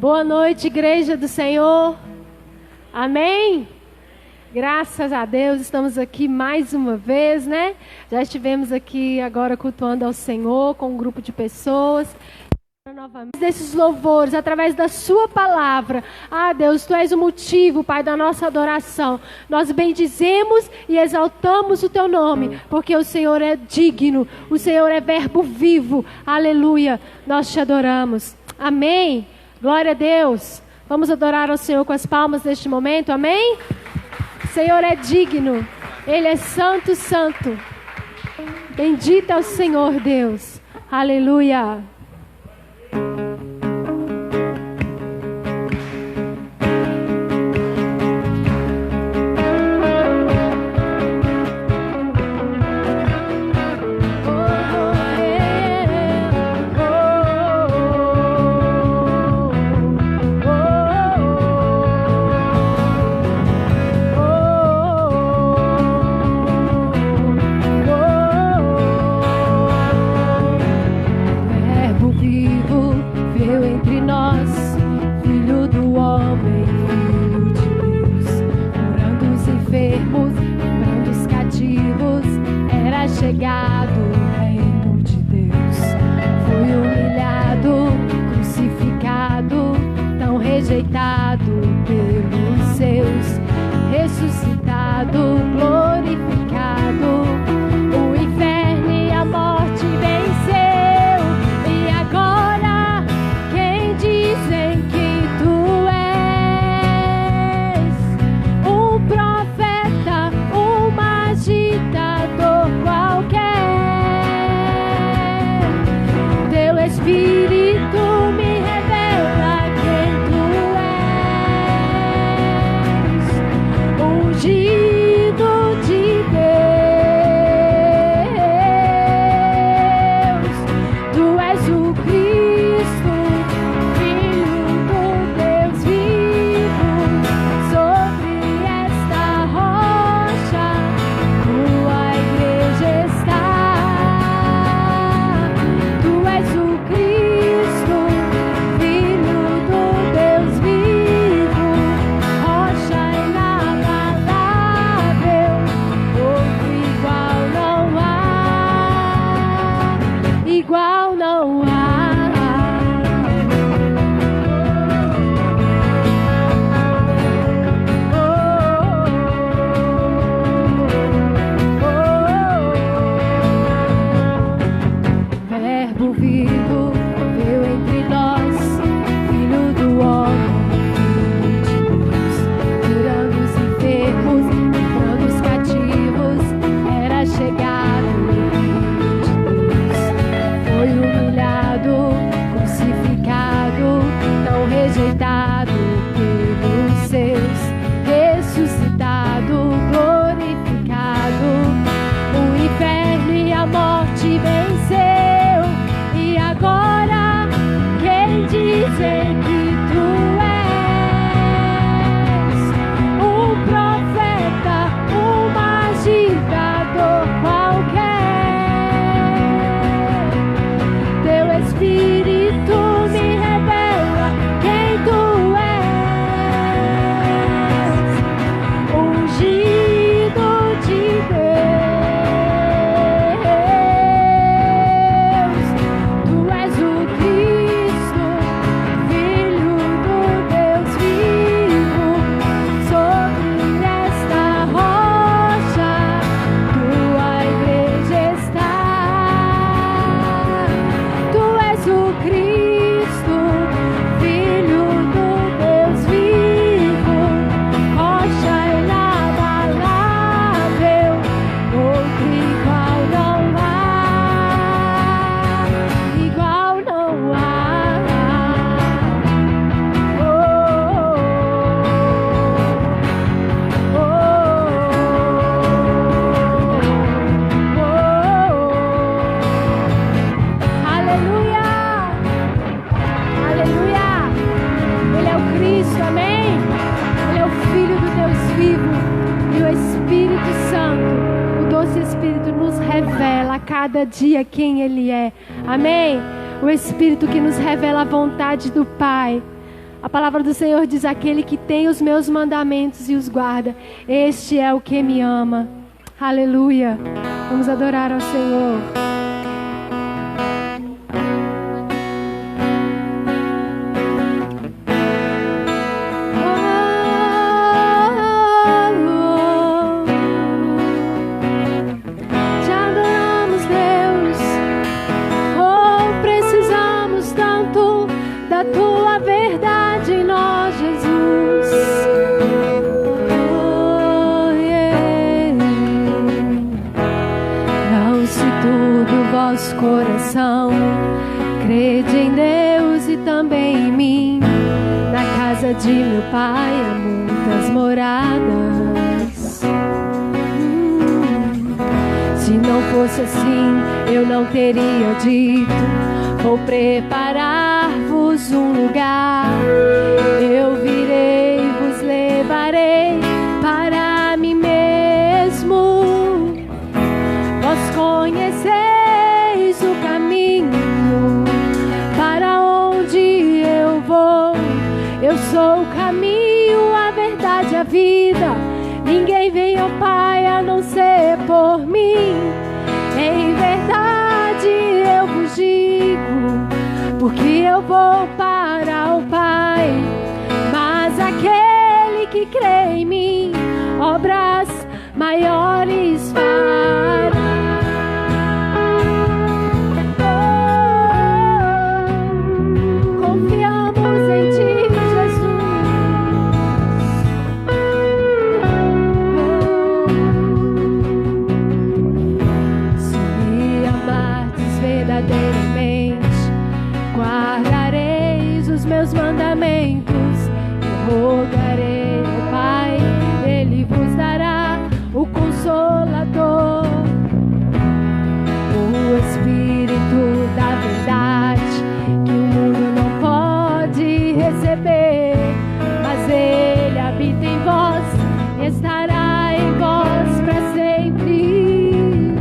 Boa noite, igreja do Senhor. Amém? Graças a Deus, estamos aqui mais uma vez, né? Já estivemos aqui agora cultuando ao Senhor com um grupo de pessoas. Novamente, desses louvores, através da sua palavra. Ah, Deus, Tu és o motivo, Pai, da nossa adoração. Nós bendizemos e exaltamos o Teu nome, porque o Senhor é digno, o Senhor é verbo vivo. Aleluia, nós Te adoramos. Amém? Glória a Deus. Vamos adorar ao Senhor com as palmas neste momento, amém? O Senhor é digno, Ele é santo, santo. Bendito é o Senhor Deus. Aleluia. Chegado o reino de Deus, foi humilhado, crucificado, tão rejeitado pelos seus, ressuscitado, glorificado, o inferno e a morte venceu, e agora quem dizem que tu és? Um profeta, uma agitador qualquer. Teu Espírito me revela quem tu és, ungido de Deus. Tu és o Cristo, Filho do Deus vivo. Sobre esta rocha tua igreja está. Tu és o Cristo, Filho do Deus vivo, rocha inabalável, outro igual não há, igual não há. Verbo vivo veio entre nós, Filho do homem, Filho de Deus, curando os enfermos, livrando os cativos, era chegado o reino de Deus. Foi humilhado, crucificado, tão rejeitado pelos seus, ressuscitado, glorificado, o inferno e a morte venceu, e agora quem dizem que tu és? Um profeta, uma agitador qualquer. Teu Espírito me revela quem tu és, ungido de Deus. Tu és o Cristo, Filho do Deus vivo. Sobre esta rocha tua igreja está. Tu és o Cristo, Filho do Deus vivo, rocha inabalável, outro igual não há, igual não há. Oh, oh, oh, oh, oh. Aleluia, aleluia. Ele é o Cristo, amém? Ele é o Filho do Deus vivo, e o Espírito Santo, o doce Espírito, nos revela a cada dia quem Ele é, amém? O Espírito que nos revela a vontade do Pai, A palavra do Senhor diz: aquele que tem os meus mandamentos e os guarda, este é o que me ama. Aleluia. Vamos adorar ao Senhor. Coração, crede em Deus e também em mim. Na casa de meu pai há muitas moradas. Se não fosse assim, eu não teria dito: vou preparar-vos um lugar. Eu virei, vos levarei para mim mesmo. Vós conheceis o caminho para onde eu vou. Eu sou o caminho, a verdade, a vida. Ninguém vem ao Pai a não ser por mim. Em verdade eu vos digo, porque eu vou para o Pai. Mas aquele que crê em mim, obras maiores fará. Meus mandamentos, eu rogarei ao Pai, Ele vos dará o Consolador, o Espírito da verdade, que o mundo não pode receber, mas Ele habita em vós, estará em vós para sempre.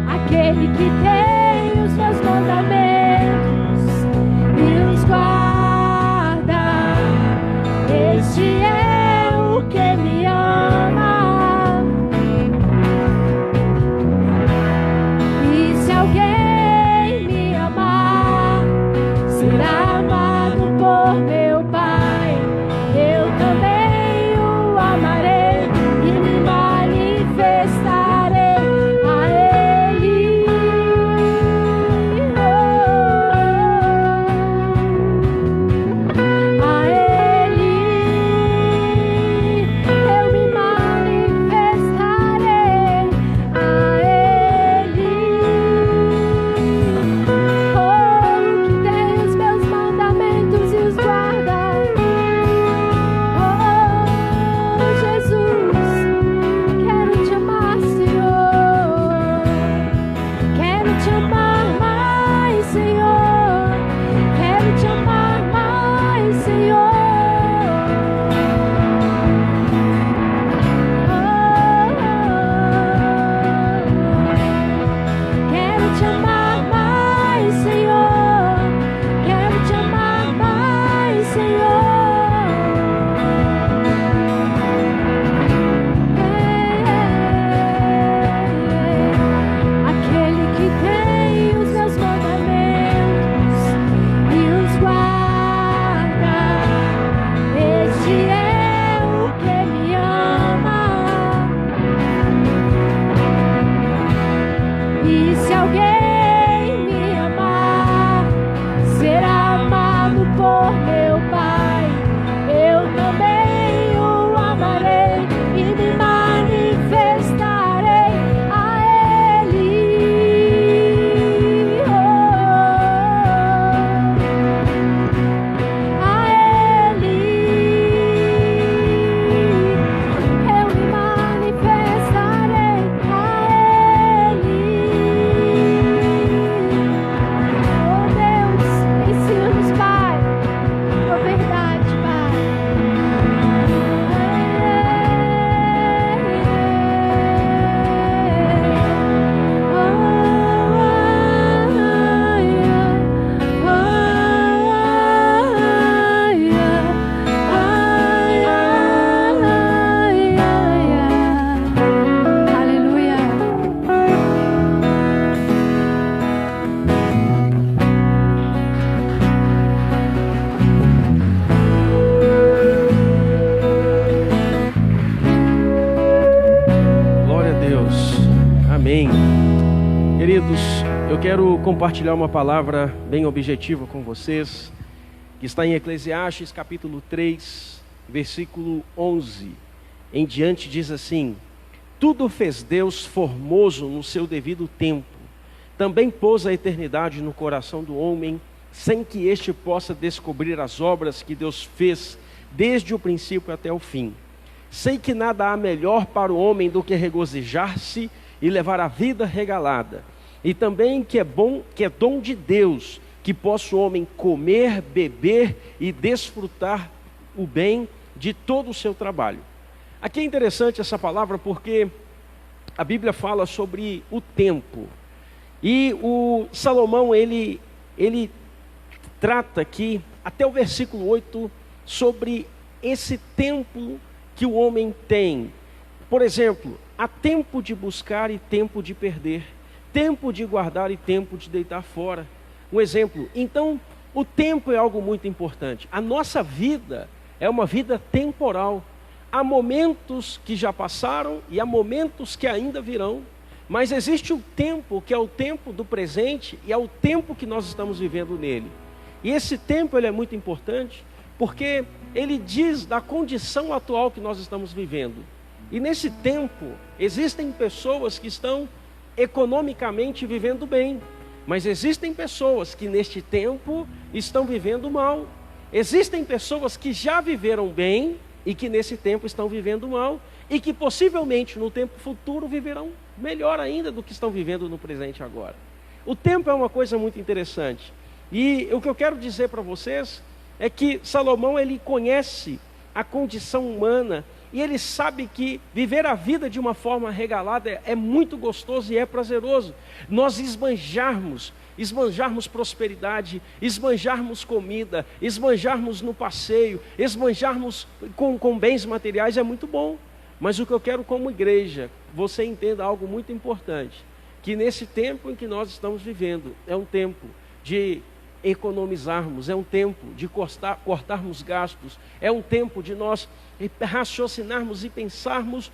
Aquele que tem os meus mandamentos e os guarda, este é eu quero compartilhar uma palavra bem objetiva com vocês, que está em Eclesiastes capítulo 3, versículo 11. Em diante diz assim: tudo fez Deus formoso no seu devido tempo. Também pôs a eternidade no coração do homem, sem que este possa descobrir as obras que Deus fez desde o princípio até o fim. Sei que nada há melhor para o homem do que regozijar-se e levar a vida regalada. E também que é dom de Deus, que possa o homem comer, beber e desfrutar o bem de todo o seu trabalho. Aqui é interessante essa palavra porque a Bíblia fala sobre o tempo. E o Salomão, ele trata aqui, até o versículo 8, sobre esse tempo que o homem tem. Por exemplo, há tempo de buscar e tempo de perder. Tempo de guardar e tempo de deitar fora. Um exemplo, então, o tempo é algo muito importante. A nossa vida é uma vida temporal. Há momentos que já passaram e há momentos que ainda virão, mas existe o tempo que é o tempo do presente e é o tempo que nós estamos vivendo nele. E esse tempo ele é muito importante porque ele diz da condição atual que nós estamos vivendo. E nesse tempo existem pessoas que estão economicamente vivendo bem, mas existem pessoas que neste tempo estão vivendo mal. Existem pessoas que já viveram bem e que nesse tempo estão vivendo mal, e que possivelmente no tempo futuro viverão melhor ainda do que estão vivendo no presente agora. O tempo é uma coisa muito interessante, e o que eu quero dizer para vocês é que Salomão ele conhece a condição humana, e ele sabe que viver a vida de uma forma regalada é muito gostoso e é prazeroso. Nós esbanjarmos prosperidade, esbanjarmos comida, esbanjarmos no passeio, esbanjarmos com bens materiais é muito bom. Mas o que eu quero como igreja, você entenda algo muito importante, que nesse tempo em que nós estamos vivendo, é um tempo de economizarmos, é um tempo de cortarmos gastos, é um tempo de nós raciocinarmos e pensarmos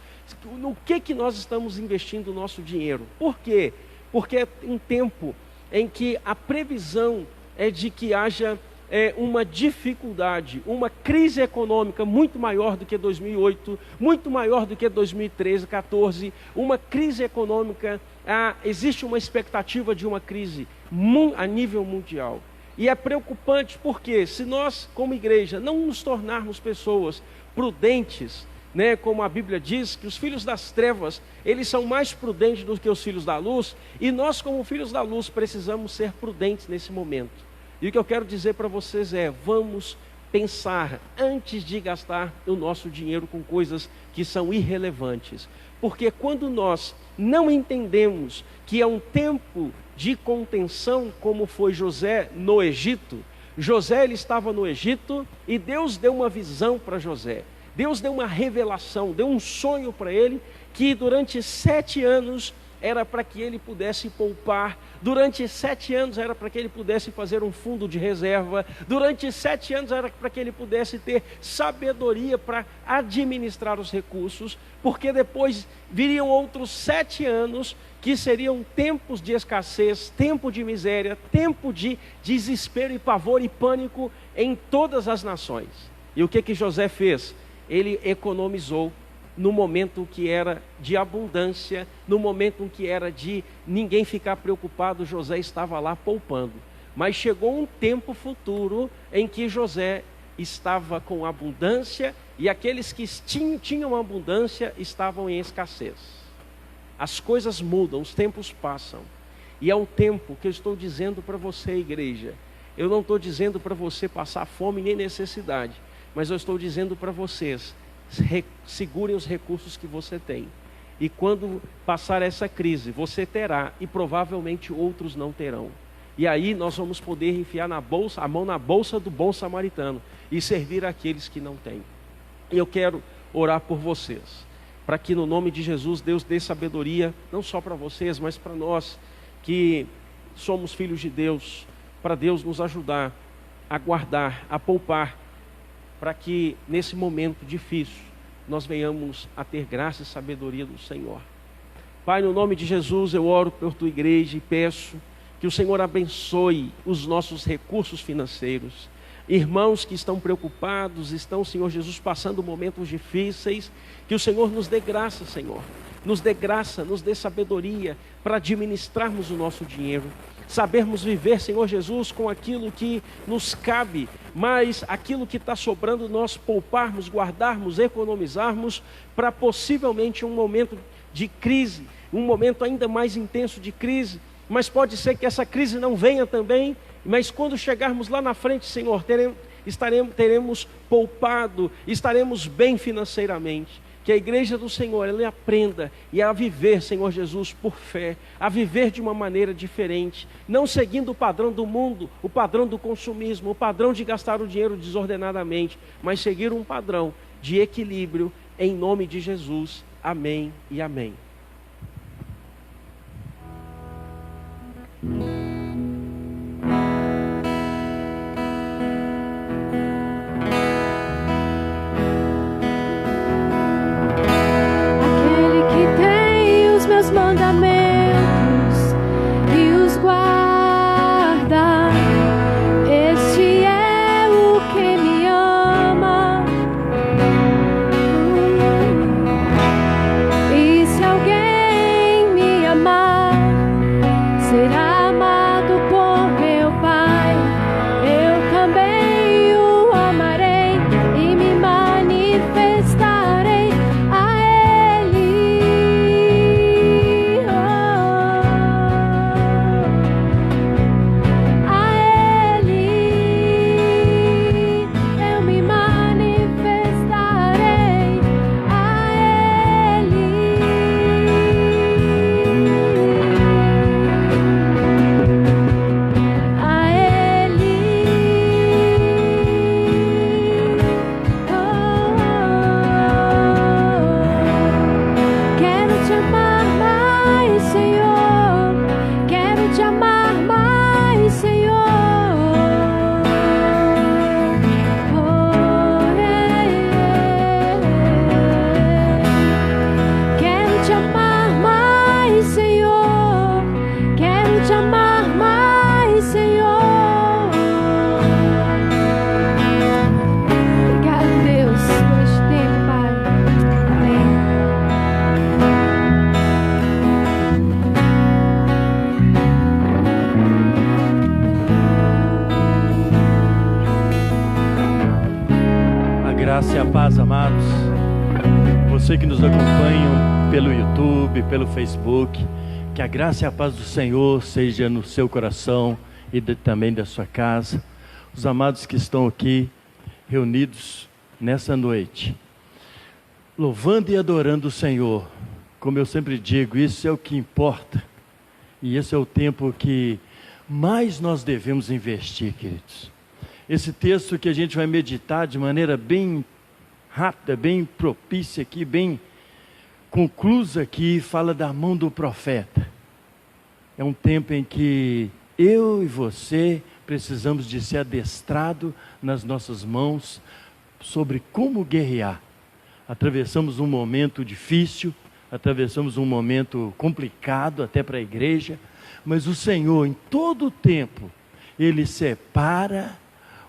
no que nós estamos investindo o nosso dinheiro. Por quê? Porque é um tempo em que a previsão é de que haja uma dificuldade, uma crise econômica muito maior do que 2008, muito maior do que 2013, 2014, uma crise econômica, existe uma expectativa de uma crise a nível mundial. E é preocupante porque se nós, como igreja, não nos tornarmos pessoas prudentes, como a Bíblia diz, que os filhos das trevas, eles são mais prudentes do que os filhos da luz, e nós como filhos da luz precisamos ser prudentes nesse momento. E o que eu quero dizer para vocês é, vamos pensar antes de gastar o nosso dinheiro com coisas que são irrelevantes. Porque quando nós não entendemos que é um tempo de contenção, como foi José no Egito, José ele estava no Egito e Deus deu uma visão para José. Deus deu uma revelação, deu um sonho para ele, que durante 7 anos era para que ele pudesse poupar, durante 7 anos era para que ele pudesse fazer um fundo de reserva, durante 7 anos era para que ele pudesse ter sabedoria para administrar os recursos, porque depois viriam outros 7 anos que seriam tempos de escassez, tempo de miséria, tempo de desespero e pavor e pânico em todas as nações. E o que José fez? Ele economizou no momento que era de abundância, no momento em que era de ninguém ficar preocupado, José estava lá poupando. Mas chegou um tempo futuro em que José estava com abundância e aqueles que tinham abundância estavam em escassez. As coisas mudam, os tempos passam. E é um tempo que eu estou dizendo para você, igreja. Eu não estou dizendo para você passar fome nem necessidade, mas eu estou dizendo para vocês, segurem os recursos que você tem. E quando passar essa crise, você terá e provavelmente outros não terão. E aí nós vamos poder enfiar a mão na bolsa do bom samaritano e servir aqueles que não têm. E eu quero orar por vocês, para que no nome de Jesus Deus dê sabedoria, não só para vocês, mas para nós que somos filhos de Deus, para Deus nos ajudar a guardar, a poupar, para que nesse momento difícil nós venhamos a ter graça e sabedoria do Senhor. Pai, no nome de Jesus eu oro por tua igreja e peço que o Senhor abençoe os nossos recursos financeiros. Irmãos que estão preocupados, estão, Senhor Jesus, passando momentos difíceis, que o Senhor nos dê graça, Senhor. Nos dê graça, nos dê sabedoria para administrarmos o nosso dinheiro. Sabermos viver, Senhor Jesus, com aquilo que nos cabe, mas aquilo que está sobrando nós pouparmos, guardarmos, economizarmos para possivelmente um momento de crise, um momento ainda mais intenso de crise. Mas pode ser que essa crise não venha também, mas quando chegarmos lá na frente, Senhor, teremos poupado, estaremos bem financeiramente. Que a igreja do Senhor, ela aprenda a viver, Senhor Jesus, por fé, a viver de uma maneira diferente, não seguindo o padrão do mundo, o padrão do consumismo, o padrão de gastar o dinheiro desordenadamente, mas seguir um padrão de equilíbrio, em nome de Jesus. Amém e amém. Mandamentos e os guarda, este é o que me ama. E se alguém me amar, será amado por meu Pai. Eu também o amarei e me manifestarei a Ele. Graça e a paz, amados. Você que nos acompanha pelo YouTube, pelo Facebook, que a graça e a paz do Senhor seja no seu coração e também da sua casa. Os amados que estão aqui reunidos nessa noite, louvando e adorando o Senhor. Como eu sempre digo, isso é o que importa. E esse é o tempo que mais nós devemos investir, queridos. Esse texto que a gente vai meditar de maneira bem rápida, bem propícia aqui, bem conclusa aqui, fala da mão do profeta. É um tempo em que eu e você precisamos de ser adestrado nas nossas mãos sobre como guerrear. Atravessamos um momento difícil, atravessamos um momento complicado até para a igreja, mas o Senhor, em todo o tempo, Ele separa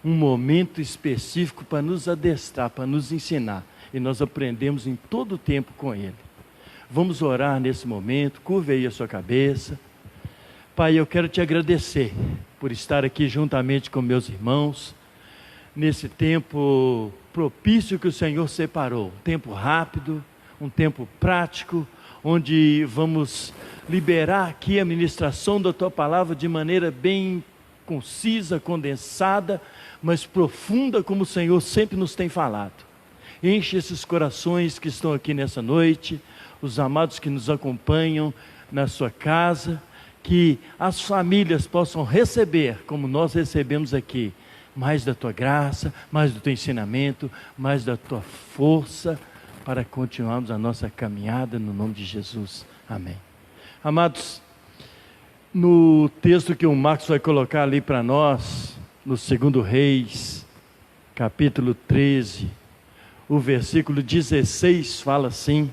um momento específico para nos adestrar, para nos ensinar, e nós aprendemos em todo o tempo com Ele. Vamos orar nesse momento. Curva aí a sua cabeça. Pai, eu quero te agradecer por estar aqui juntamente com meus irmãos, nesse tempo propício que o Senhor separou, um tempo rápido, um tempo prático, onde vamos liberar aqui a ministração da Tua Palavra de maneira bem concisa, condensada, mas profunda, como o Senhor sempre nos tem falado. Enche esses corações que estão aqui nessa noite, os amados que nos acompanham na sua casa, que as famílias possam receber, como nós recebemos aqui, mais da Tua graça, mais do Teu ensinamento, mais da Tua força, para continuarmos a nossa caminhada no nome de Jesus. Amém. Amados, no texto que o Marcos vai colocar ali para nós, no 2 Reis, capítulo 13, o versículo 16 fala assim: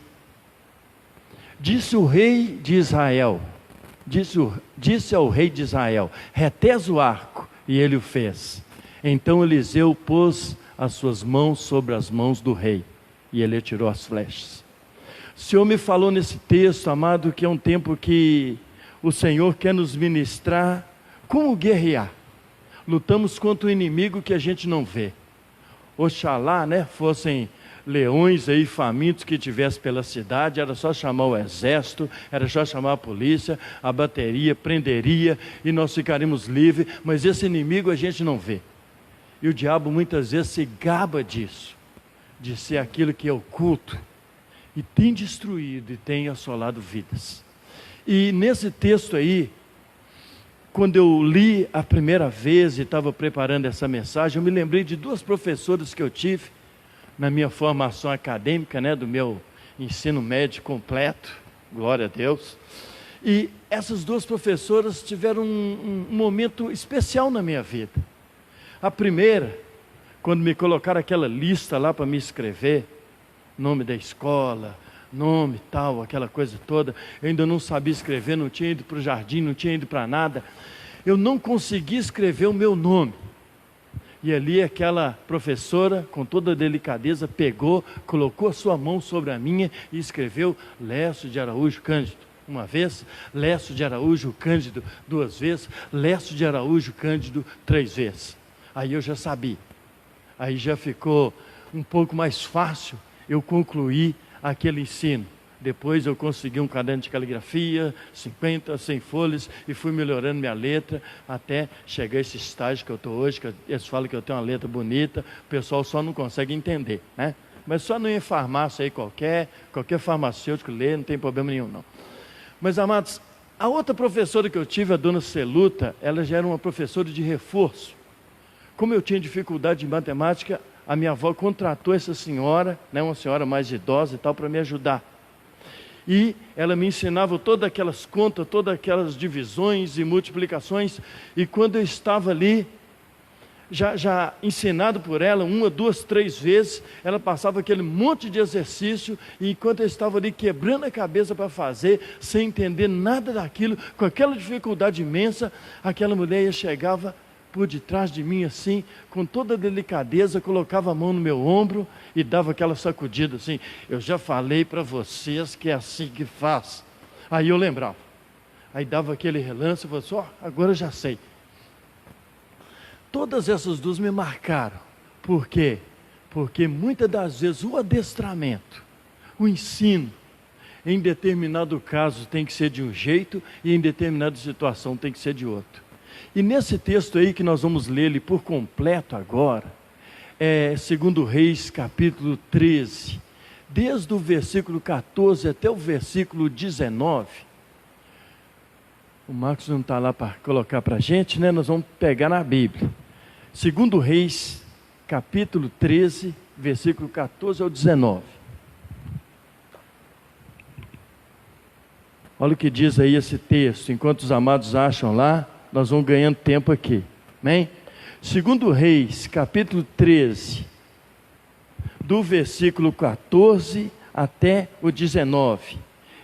Disse o rei de Israel: disse ao rei de Israel: retesa o arco, e ele o fez. Então Eliseu pôs as suas mãos sobre as mãos do rei, e ele atirou as flechas. O Senhor me falou nesse texto, amado, que é um tempo que o Senhor quer nos ministrar como guerrear. Lutamos contra o inimigo que a gente não vê. Oxalá, fossem leões aí famintos que tivesse pela cidade, era só chamar o exército, era só chamar a polícia, a bateria, prenderia, e nós ficaríamos livres, mas esse inimigo a gente não vê. E o diabo muitas vezes se gaba disso, de ser aquilo que é oculto, e tem destruído e tem assolado vidas. E nesse texto aí, quando eu li a primeira vez e estava preparando essa mensagem, eu me lembrei de duas professoras que eu tive na minha formação acadêmica, do meu ensino médio completo, glória a Deus. E essas duas professoras tiveram um momento especial na minha vida. A primeira, quando me colocaram aquela lista lá para me escrever, nome da escola, nome tal, aquela coisa toda, eu ainda não sabia escrever, não tinha ido para o jardim, não tinha ido para nada, eu não conseguia escrever o meu nome. E ali aquela professora, com toda a delicadeza, pegou, colocou a sua mão sobre a minha e escreveu Lécio de Araújo Cândido uma vez, Lécio de Araújo Cândido duas vezes, Lécio de Araújo Cândido três vezes. Aí eu já sabia, aí já ficou um pouco mais fácil eu concluir aquele ensino. Depois eu consegui um caderno de caligrafia, 50, 100 folhas, e fui melhorando minha letra, até chegar a esse estágio que eu estou hoje, que eles falam que eu tenho uma letra bonita, o pessoal só não consegue entender, Mas só não ir em farmácia aí qualquer farmacêutico lê, não tem problema nenhum não. Mas, amados, a outra professora que eu tive, a dona Celuta, ela já era uma professora de reforço. Como eu tinha dificuldade em matemática, a minha avó contratou essa senhora, uma senhora mais idosa e tal, para me ajudar. E ela me ensinava todas aquelas contas, todas aquelas divisões e multiplicações, e quando eu estava ali, já ensinado por ela, 1, 2, 3 vezes, ela passava aquele monte de exercício, e enquanto eu estava ali quebrando a cabeça para fazer, sem entender nada daquilo, com aquela dificuldade imensa, aquela mulher chegava por detrás de mim assim, com toda a delicadeza, colocava a mão no meu ombro e dava aquela sacudida assim: eu já falei para vocês que é assim que faz. Aí eu lembrava, aí dava aquele relance e falava assim: agora eu já sei. Todas essas duas me marcaram. Por quê? Porque muitas das vezes o adestramento, o ensino, em determinado caso tem que ser de um jeito e em determinada situação tem que ser de outro. E nesse texto aí que nós vamos ler ele por completo agora, é 2 Reis capítulo 13, desde o versículo 14 até o versículo 19. O Marcos não está lá para colocar para a gente, nós vamos pegar na Bíblia. 2 Reis capítulo 13, versículo 14 ao 19. Olha o que diz aí esse texto, enquanto os amados acham lá, nós vamos ganhando tempo aqui, amém? 2 Reis, capítulo 13, do versículo 14 até o 19.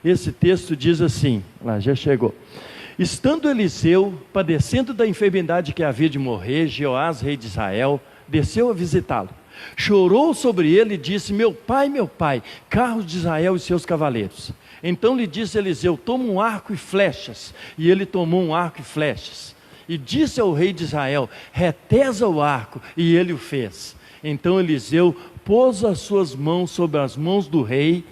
Esse texto diz assim, lá já chegou. Estando Eliseu padecendo da enfermidade que havia de morrer, Jeoás, rei de Israel, desceu a visitá-lo. Chorou sobre ele e disse: meu pai, carros de Israel e seus cavaleiros. Então lhe disse Eliseu: toma um arco e flechas. E ele tomou um arco e flechas. E disse ao rei de Israel: retesa o arco. E ele o fez. Então Eliseu pôs as suas mãos sobre as mãos do rei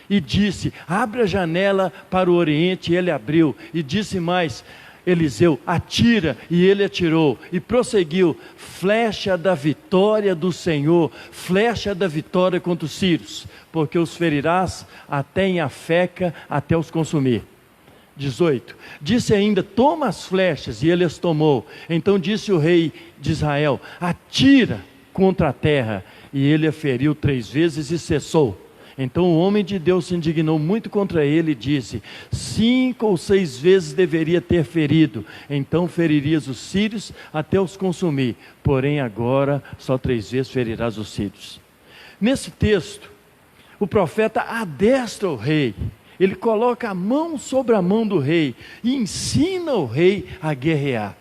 e disse: abre a janela para o oriente. E ele abriu. E disse mais Eliseu: atira. E ele atirou. E prosseguiu: flecha da vitória do Senhor, flecha da vitória contra os sírios, porque os ferirás até em Afeca, até os consumir. 18. Disse ainda: toma as flechas. E ele as tomou. Então disse o rei de Israel: atira contra a terra. E ele a feriu 3 vezes e cessou. Então o homem de Deus se indignou muito contra ele e disse: 5 ou 6 vezes deveria ter ferido, então feririas os sírios até os consumir, porém agora só 3 vezes ferirás os sírios. Nesse texto, o profeta adestra o rei. ele coloca a mão sobre a mão do rei e ensina o rei a guerrear,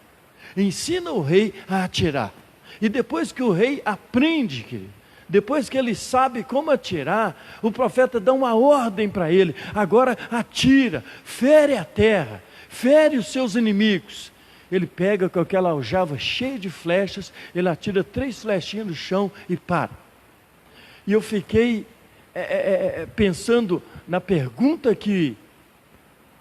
ensina o rei a atirar. E depois que o rei aprende, querido, depois que ele sabe como atirar, o profeta dá uma ordem para ele: agora atira, fere a terra, fere os seus inimigos. Ele pega com aquela aljava cheia de flechas, ele atira 3 flechinhas no chão e para. E eu fiquei pensando na pergunta que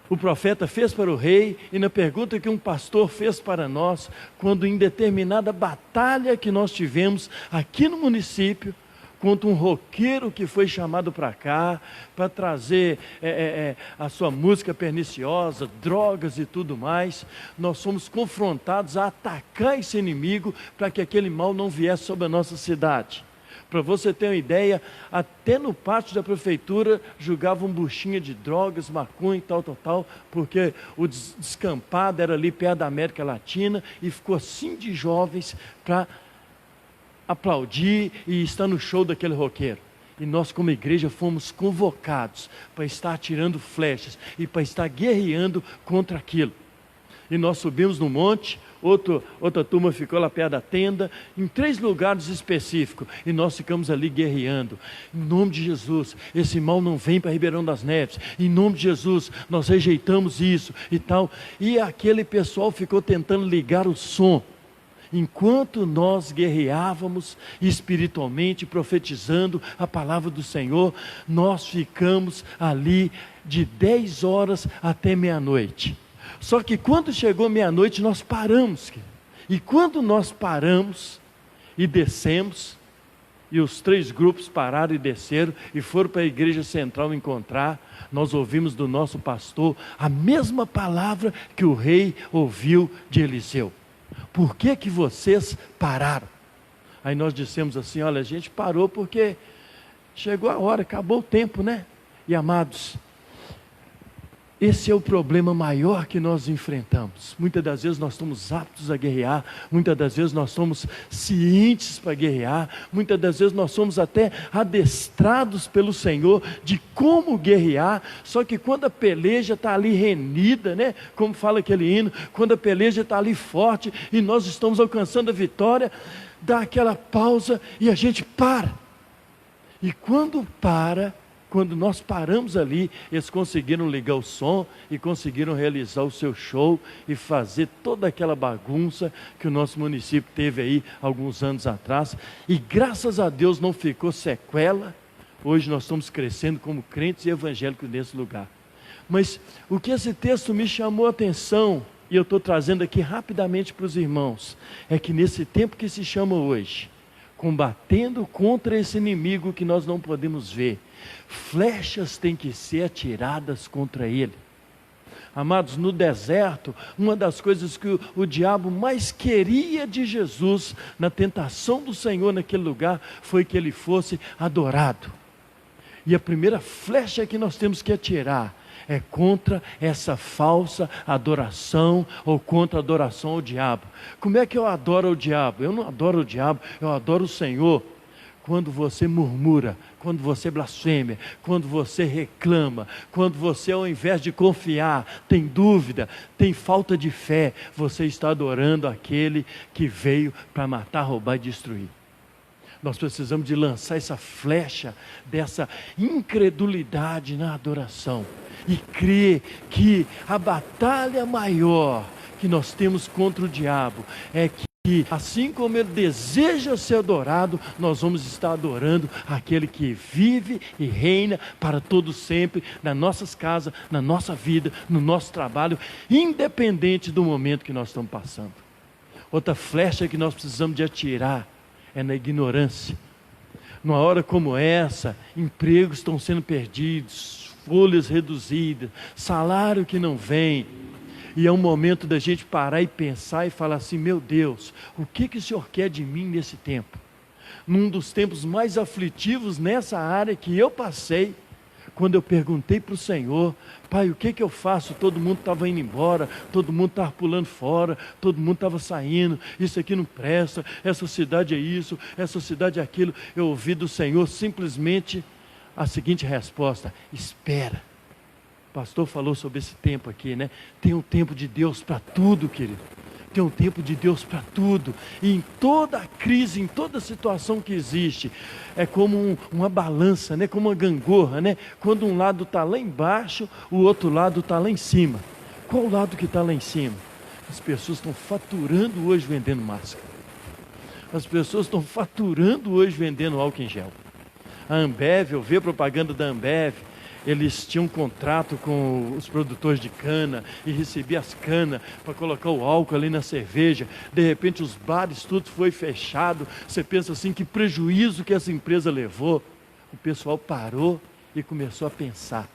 o profeta fez para o rei e na pergunta que um pastor fez para nós, quando em determinada batalha que nós tivemos aqui no município, contra um roqueiro que foi chamado para cá, para trazer a sua música perniciosa, drogas e tudo mais, nós fomos confrontados a atacar esse inimigo para que aquele mal não viesse sobre a nossa cidade. Para você ter uma ideia, até no pátio da prefeitura jogavam buchinha de drogas, maconha e tal, porque o descampado era ali perto da América Latina e ficou assim de jovens para aplaudir e estar no show daquele roqueiro. E nós como igreja fomos convocados para estar atirando flechas e para estar guerreando contra aquilo. E nós subimos no monte, outra turma ficou lá perto da tenda, em 3 lugares específicos, e nós ficamos ali guerreando. Em nome de Jesus, esse mal não vem para Ribeirão das Neves. Em nome de Jesus, nós rejeitamos isso e tal. E aquele pessoal ficou tentando ligar o som. Enquanto nós guerreávamos espiritualmente, profetizando a palavra do Senhor, nós ficamos ali de 10 horas até meia-noite. Só que quando chegou meia-noite nós paramos, e quando nós paramos e descemos, e os 3 grupos pararam e desceram e foram para a igreja central encontrar, nós ouvimos do nosso pastor a mesma palavra que o rei ouviu de Eliseu: por que que vocês pararam? Aí nós dissemos assim: olha, a gente parou porque chegou a hora, acabou o tempo, né? E amados, esse é o problema maior que nós enfrentamos. Muitas das vezes nós estamos aptos a guerrear, muitas das vezes nós somos cientes para guerrear, muitas das vezes nós somos até adestrados pelo Senhor de como guerrear, só que quando a peleja está ali renhida, né? Como fala aquele hino, quando a peleja está ali forte e nós estamos alcançando a vitória, dá aquela pausa e a gente para. E quando nós paramos ali, eles conseguiram ligar o som e conseguiram realizar o seu show e fazer toda aquela bagunça que o nosso município teve aí alguns anos atrás. E graças a Deus não ficou sequela. Hoje nós estamos crescendo como crentes e evangélicos nesse lugar. Mas o que esse texto me chamou a atenção, e eu estou trazendo aqui rapidamente para os irmãos, é que nesse tempo que se chama hoje, combatendo contra esse inimigo que nós não podemos ver, flechas têm que ser atiradas contra ele. Amados, no deserto, uma das coisas que o diabo mais queria de Jesus, na tentação do Senhor naquele lugar, foi que ele fosse adorado. E a primeira flecha que nós temos que atirar é contra essa falsa adoração, ou contra a adoração ao diabo. Como é que eu adoro o diabo? Eu não adoro o diabo, eu adoro o Senhor. Quando você murmura, quando você blasfema, quando você reclama, quando você, ao invés de confiar, tem dúvida, tem falta de fé, você está adorando aquele que veio para matar, roubar e destruir. Nós precisamos de lançar essa flecha dessa incredulidade na adoração e crer que a batalha maior que nós temos contra o diabo é que, assim como ele deseja ser adorado, nós vamos estar adorando aquele que vive e reina para todo sempre, nas nossas casas, na nossa vida, no nosso trabalho, independente do momento que nós estamos passando. Outra flecha que nós precisamos de atirar é na ignorância. Numa hora como essa, empregos estão sendo perdidos, folhas reduzidas, salário que não vem. E é um momento da gente parar e pensar e falar assim: meu Deus, o que o Senhor quer de mim nesse tempo? Num dos tempos mais aflitivos nessa área que eu passei, quando eu perguntei para o Senhor: Pai, o que eu faço? Todo mundo estava indo embora, todo mundo estava pulando fora, todo mundo estava saindo, isso aqui não presta, essa cidade é isso, essa cidade é aquilo. Eu ouvi do Senhor simplesmente a seguinte resposta: espera. O pastor falou sobre esse tempo aqui, né? Tem um tempo de Deus para tudo, querido. Tem um tempo de Deus para tudo. E em toda crise, em toda situação que existe, é como uma balança, né? Como uma gangorra, né? Quando um lado está lá embaixo, o outro lado está lá em cima. Qual o lado que está lá em cima? As pessoas estão faturando hoje vendendo máscara. As pessoas estão faturando hoje vendendo álcool em gel. A Ambev, eu vi a propaganda da Ambev, eles tinham um contrato com os produtores de cana e recebiam as canas para colocar o álcool ali na cerveja. De repente os bares, tudo foi fechado. Você pensa assim, que prejuízo que essa empresa levou. O pessoal parou e começou a pensar.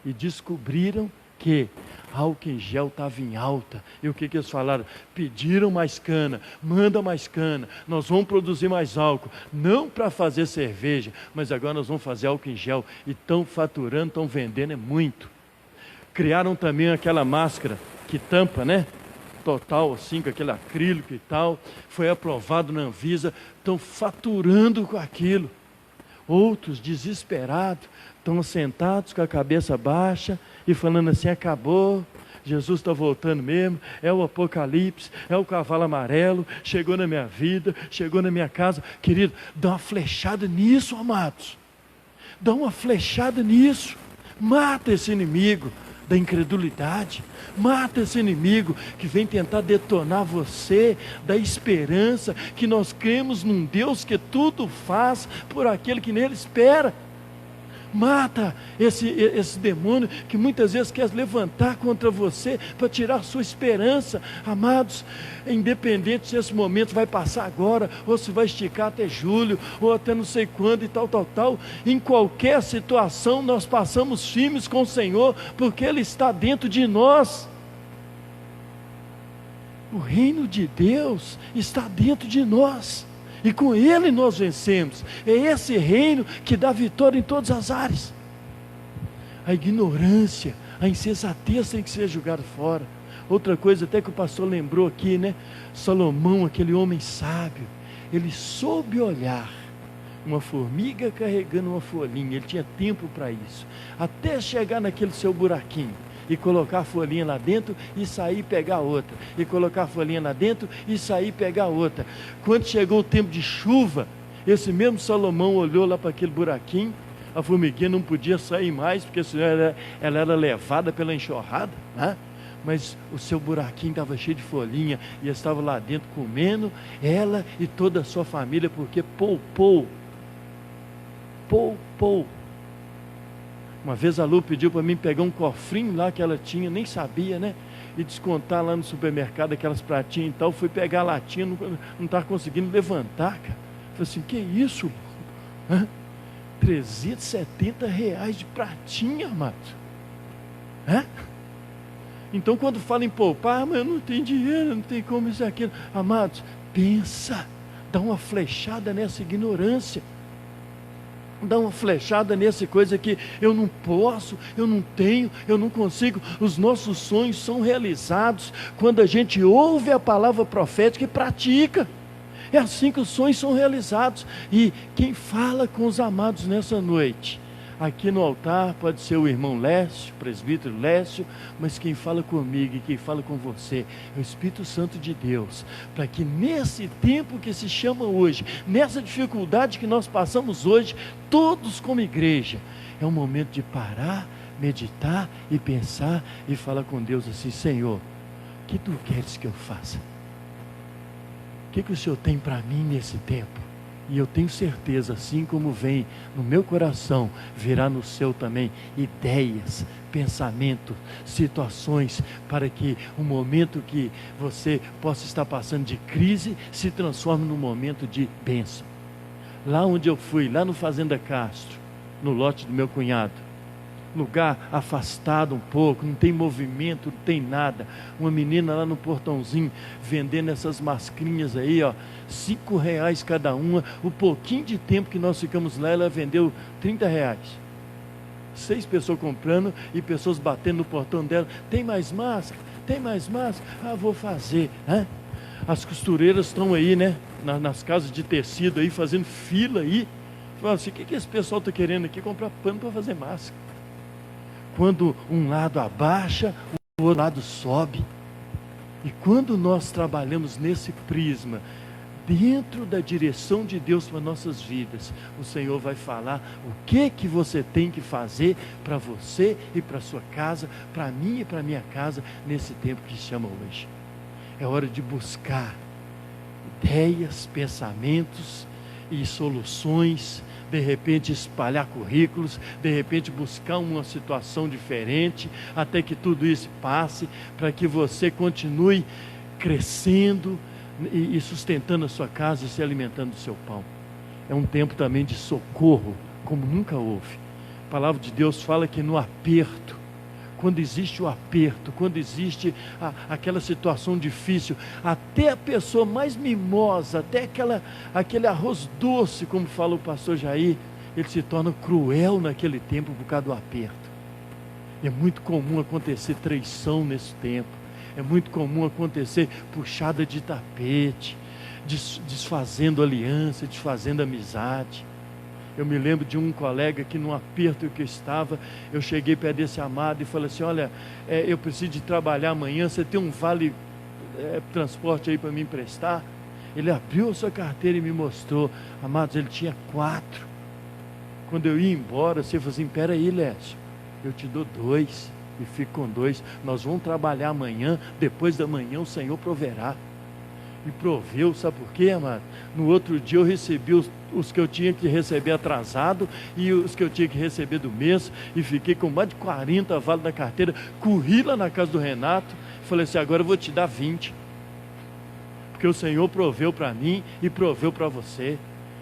E descobriram que álcool em gel estava em alta. E o que eles falaram? Pediram mais cana, manda mais cana, nós vamos produzir mais álcool, não para fazer cerveja, mas agora nós vamos fazer álcool em gel. E estão faturando, estão vendendo, é muito. Criaram também aquela máscara que tampa, né? Total, assim, com aquele acrílico e tal. Foi aprovado na Anvisa, estão faturando com aquilo. Outros, desesperados, estão sentados com a cabeça baixa e falando assim: acabou, Jesus está voltando mesmo, é o apocalipse, é o cavalo amarelo, chegou na minha vida, chegou na minha casa. Querido, dá uma flechada nisso, amados. Dá uma flechada nisso. Mata esse inimigo da incredulidade. Mata esse inimigo que vem tentar detonar você da esperança que nós cremos num Deus que tudo faz por aquele que nele espera. Mata esse demônio que muitas vezes quer levantar contra você para tirar sua esperança. Amados, independente se esse momento vai passar agora, ou se vai esticar até julho, ou até não sei quando e tal, em qualquer situação nós passamos firmes com o Senhor, porque Ele está dentro de nós. O reino de Deus está dentro de nós. E com Ele nós vencemos. É esse reino que dá vitória em todas as áreas. A ignorância, a insensatez tem que ser jogada fora. Outra coisa até que o pastor lembrou aqui, né? Salomão, aquele homem sábio, ele soube olhar uma formiga carregando uma folhinha. Ele tinha tempo para isso, até chegar naquele seu buraquinho e colocar a folhinha lá dentro e sair e pegar outra, e colocar a folhinha lá dentro e sair e pegar outra. Quando chegou o tempo de chuva, esse mesmo Salomão olhou lá para aquele buraquinho, a formiguinha não podia sair mais, porque senão ela era levada pela enxurrada, né? Mas o seu buraquinho estava cheio de folhinha, e estava lá dentro comendo, ela e toda a sua família, porque poupou. Uma vez a Lu pediu para mim pegar um cofrinho lá que ela tinha, nem sabia, né? E descontar lá no supermercado aquelas pratinhas e tal. Fui pegar a latinha, não estava conseguindo levantar, cara. Falei assim: que isso? Hã? R$370 de pratinha, amado. Hã? Então quando fala em poupar, mas eu não tenho dinheiro, não tem como isso e aquilo. Amados, pensa, dá uma flechada nessa ignorância. Dá uma flechada nessa coisa que eu não posso, eu não tenho, eu não consigo. Os nossos sonhos são realizados quando a gente ouve a palavra profética e pratica. É assim que os sonhos são realizados. E quem fala com os amados nessa noite, aqui no altar, pode ser o irmão Lécio, o presbítero Lécio, mas quem fala comigo e quem fala com você é o Espírito Santo de Deus, para que nesse tempo que se chama hoje, nessa dificuldade que nós passamos hoje, todos como igreja, é um momento de parar, meditar e pensar e falar com Deus assim: Senhor, o que tu queres que eu faça? O que o Senhor tem para mim nesse tempo? E eu tenho certeza, assim como vem no meu coração, virá no seu também ideias, pensamentos, situações, para que o momento que você possa estar passando de crise se transforme num momento de bênção. Lá onde eu fui, lá no Fazenda Castro, no lote do meu cunhado, lugar afastado um pouco, não tem movimento, não tem nada. Uma menina lá no portãozinho vendendo essas mascrinhas aí, ó, R$5 cada uma. O pouquinho de tempo que nós ficamos lá, ela vendeu R$30. 6 pessoas comprando e pessoas batendo no portão dela: tem mais máscara? Tem mais máscara? Ah, vou fazer, né? As costureiras estão aí, né, nas casas de tecido aí, fazendo fila aí. Fala assim: o que esse pessoal está querendo aqui? Comprar pano para fazer máscara. quando um lado abaixa, o outro lado sobe. E quando nós trabalhamos nesse prisma, dentro da direção de Deus para nossas vidas, o Senhor vai falar o que você tem que fazer para você e para sua casa, para mim e para minha casa, nesse tempo que se chama hoje. É hora de buscar ideias, pensamentos e soluções, de repente espalhar currículos, de repente buscar uma situação diferente, até que tudo isso passe, para que você continue crescendo e sustentando a sua casa e se alimentando do seu pão. É um tempo também de socorro, como nunca houve. A palavra de Deus fala que no aperto, quando existe o aperto, quando existe aquela situação difícil, até a pessoa mais mimosa, até aquele arroz doce, como fala o pastor Jair, ele se torna cruel naquele tempo por causa do aperto. É muito comum acontecer traição nesse tempo, é muito comum acontecer puxada de tapete, desfazendo aliança, desfazendo amizade. Eu me lembro de um colega que num aperto que eu estava, eu cheguei perto desse amado e falei assim, olha, eu preciso de trabalhar amanhã, você tem um vale transporte aí para me emprestar? Ele abriu a sua carteira e me mostrou. Amados, ele tinha 4. Quando eu ia embora, você falou assim, peraí, Lécio, eu te dou 2 e fico com 2, nós vamos trabalhar amanhã, depois da manhã o Senhor proverá. E proveu, sabe por quê, amado? No outro dia eu recebi os que eu tinha que receber atrasado e os que eu tinha que receber do mês, e fiquei com mais de 40 vales na carteira. Corri lá na casa do Renato, falei assim, agora eu vou te dar 20, porque o Senhor proveu para mim e proveu para você,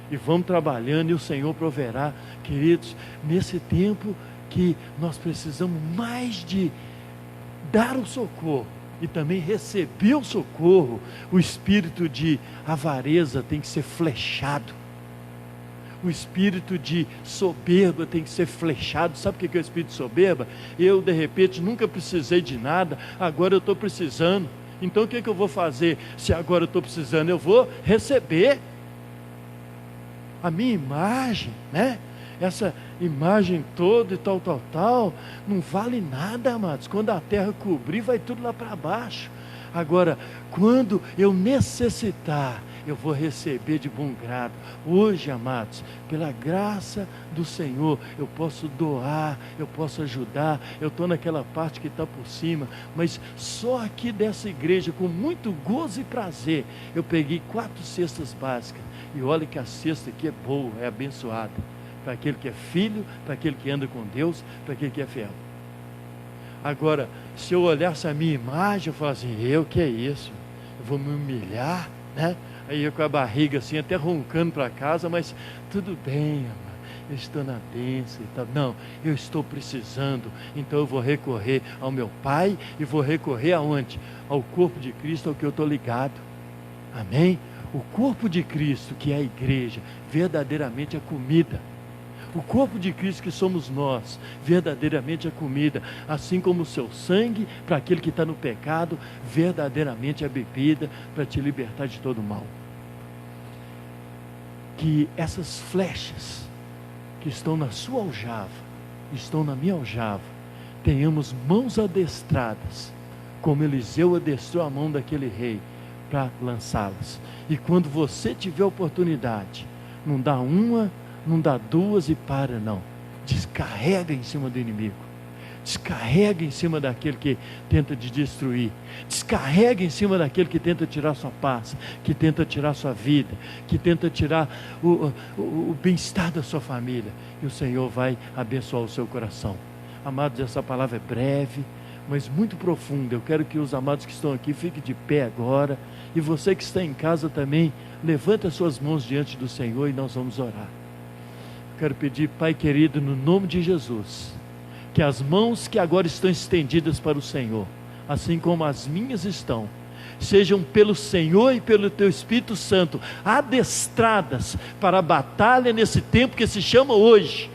e vamos trabalhando e o Senhor proverá. Queridos, nesse tempo que nós precisamos mais de dar o socorro e também receber o socorro, o espírito de avareza tem que ser flechado, o espírito de soberba tem que ser flechado. Sabe o que é o espírito de soberba? Eu de repente nunca precisei de nada, agora eu estou precisando, então o que eu vou fazer? Se agora eu estou precisando, eu vou receber. A minha imagem, né? Essa imagem toda e tal, não vale nada, amados. Quando a terra cobrir, vai tudo lá para baixo. Agora, quando eu necessitar, eu vou receber de bom grado. Hoje, amados, pela graça do Senhor, eu posso doar, eu posso ajudar. Eu estou naquela parte que está por cima, mas só aqui dessa igreja, com muito gozo e prazer, eu peguei 4 cestas básicas. E olha que a cesta aqui é boa, é abençoada, para aquele que é filho, para aquele que anda com Deus, para aquele que é fiel. Agora, se eu olhasse a minha imagem, eu falasse assim, que é isso? Eu vou me humilhar, né? Aí eu com a barriga assim, até roncando para casa, mas tudo bem, amado, eu estou na bênção e tal. Não, eu estou precisando, então eu vou recorrer ao meu Pai e vou recorrer aonde? Ao corpo de Cristo, ao que eu estou ligado. Amém? O corpo de Cristo, que é a igreja, verdadeiramente é comida. O corpo de Cristo que somos nós, verdadeiramente é comida, assim como o seu sangue, para aquele que está no pecado, verdadeiramente é bebida, para te libertar de todo mal. Que essas flechas que estão na sua aljava, estão na minha aljava, tenhamos mãos adestradas, como Eliseu adestrou a mão daquele rei, para lançá-las. E quando você tiver oportunidade, não dá uma, não dá 2 e para, não. Descarrega em cima do inimigo. Descarrega em cima daquele que tenta te destruir. Descarrega em cima daquele que tenta tirar sua paz, que tenta tirar sua vida, que tenta tirar o bem-estar da sua família. E o Senhor vai abençoar o seu coração. Amados, essa palavra é breve, mas muito profunda. Eu quero que os amados que estão aqui fiquem de pé agora. E você que está em casa também, levanta as suas mãos diante do Senhor e nós vamos orar. Quero pedir, Pai querido, no nome de Jesus, que as mãos que agora estão estendidas para o Senhor, assim como as minhas estão, sejam pelo Senhor e pelo Teu Espírito Santo adestradas para a batalha nesse tempo que se chama hoje.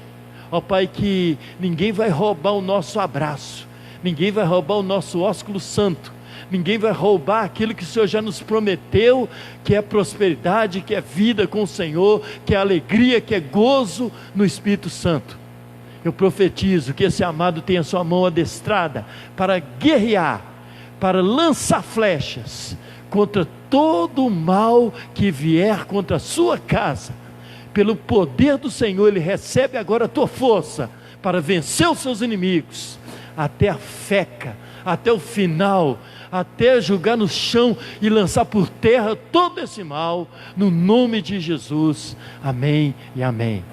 Ó Pai, que ninguém vai roubar o nosso abraço, ninguém vai roubar o nosso ósculo santo, ninguém vai roubar aquilo que o Senhor já nos prometeu, que é prosperidade, que é vida com o Senhor, que é alegria, que é gozo no Espírito Santo. Eu profetizo que esse amado tenha sua mão adestrada para guerrear, para lançar flechas contra todo o mal que vier contra a sua casa. Pelo poder do Senhor, Ele recebe agora a tua força para vencer os seus inimigos, até a feca, até o final, até jogar no chão e lançar por terra todo esse mal, no nome de Jesus. Amém e amém.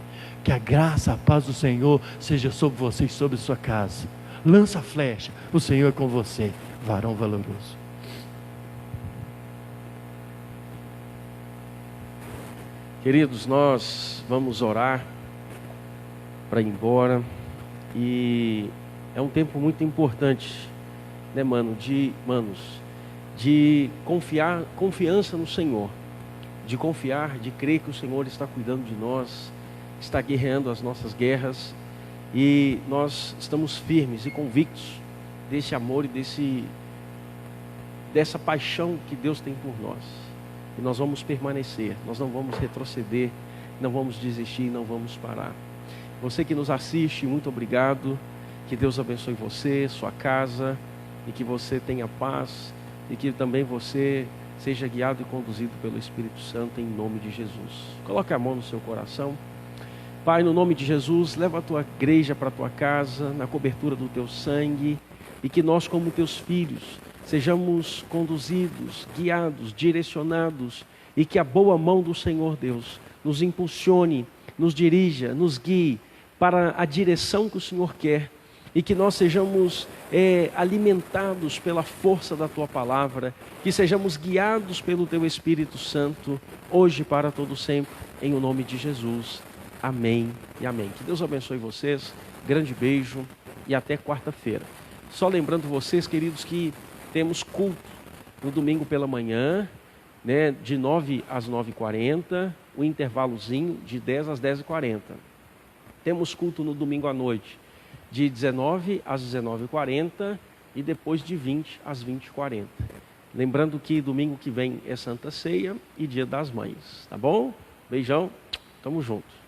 Que a graça, a paz do Senhor seja sobre você e sobre sua casa. Lança a flecha, o Senhor é com você, varão valoroso. Queridos, nós vamos orar para ir embora, e é um tempo muito importante, né, de confiança no Senhor, de confiar, de crer que o Senhor está cuidando de nós, está guerreando as nossas guerras, e nós estamos firmes e convictos desse amor e dessa paixão que Deus tem por nós. E nós vamos permanecer, nós não vamos retroceder, não vamos desistir, não vamos parar. Você que nos assiste, muito obrigado. Que Deus abençoe você, sua casa, e que você tenha paz, e que também você seja guiado e conduzido pelo Espírito Santo, em nome de Jesus. Coloque a mão no seu coração. Pai, no nome de Jesus, leva a tua igreja para a tua casa, na cobertura do teu sangue, e que nós, como teus filhos, sejamos conduzidos, guiados, direcionados, e que a boa mão do Senhor Deus nos impulsione, nos dirija, nos guie para a direção que o Senhor quer, e que nós sejamos alimentados pela força da tua palavra, que sejamos guiados pelo teu Espírito Santo, hoje para todo sempre, em o nome de Jesus. Amém e amém. Que Deus abençoe vocês, grande beijo e até quarta-feira. Só lembrando vocês, queridos, que temos culto no domingo pela manhã, né, de 9 às 9h40, o intervalozinho de 10 às 10h40. Temos culto no domingo à noite, de 19 às 19h40 e depois de 20 às 20h40. Lembrando que domingo que vem é Santa Ceia e Dia das Mães, tá bom? Beijão, tamo junto.